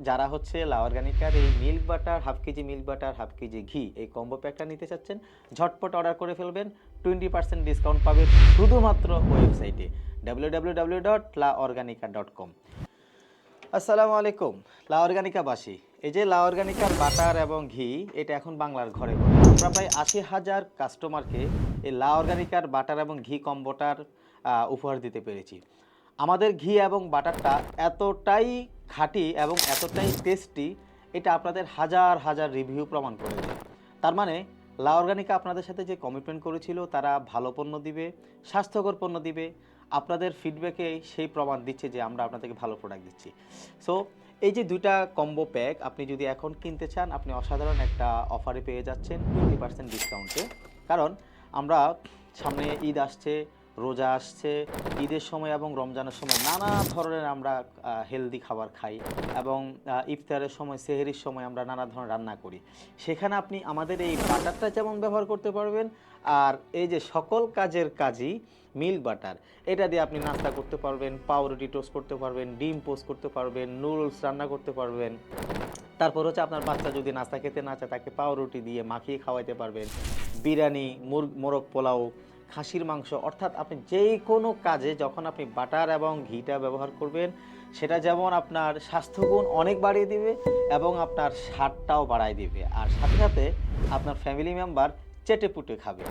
যারা হচ্ছে লা অর্গানিকার এই milk butter, half KG milk butter, half KG ঘি এই কম্বো প্যাকটা নিতে চাচ্ছেন, ঝটপট অর্ডার করে ফেলবেন। 20% ডিসকাউন্ট পাবেন শুধুমাত্র ওয়েবসাইটে www.laorganica.com। আসসালামু আলাইকুম লা অর্গানিকাবাসী। এই যে লা অর্গানিকার বাটার এবং ঘি এটা এখন বাংলার ঘরে ঘরে। আমরা প্রায় 80,000 কাস্টমারকে এই লা অর্গানিকার বাটার এবং ঘি কম্বোটার উপহার দিতে পেরেছি। আমাদের ঘি এবং বাটারটা এতটাই খাঁটি এবং এতটাই টেস্টি, এটা আপনাদের হাজার হাজার রিভিউ প্রমাণ করেছে। তার মানে লা অর্গানিকা আপনাদের সাথে যে কমিটমেন্ট করেছিল তারা ভালো পণ্য দিবে, স্বাস্থ্যকর পণ্য দিবে। আপনাদের ফিডব্যাকে সেই প্রমাণ দিচ্ছে যে আমরা আপনাদেরকে ভালো প্রোডাক্ট দিচ্ছি। সো এই যে দুইটা কম্বো প্যাক আপনি যদি এখন কিনতে চান, আপনি অসাধারণ একটা অফারে পেয়ে যাচ্ছেন 20% ডিসকাউন্টে। কারণ আমরা সামনে ঈদ আসছে, রোজা আসছে, ঈদের সময় এবং রমজানের সময় নানা ধরনের আমরা হেলদি খাবার খাই এবং ইফতারের সময়, সেহরির সময় আমরা নানা ধরনের রান্না করি। সেখানে আপনি আমাদের এই বাটারটা যেমন ব্যবহার করতে পারবেন, আর এই যে সকল কাজের কাজই মিল্ক বাটার, এটা দিয়ে আপনি নাস্তা করতে পারবেন, পাউরুটি টোস্ট করতে পারবেন, ডিম পোস্ট করতে পারবেন, নুডলস রান্না করতে পারবেন। তারপর হচ্ছে আপনার বাচ্চা যদি নাস্তা খেতে না চায় তাকে পাউরুটি দিয়ে মাখিয়ে খাওয়াইতে পারবেন। বিরিয়ানি, মোরগ পোলাও, খাসির মাংস, অর্থাৎ আপনি যেই কোনো কাজে যখন আপনি বাটার এবং ঘিটা ব্যবহার করবেন, সেটা যেমন আপনার স্বাস্থ্যগুণ অনেক বাড়িয়ে দিবে এবং আপনার স্বাদটাও বাড়ায় দিবে, আর সাথে সাথে আপনার ফ্যামিলি মেম্বার চেটেপুটে খাবে।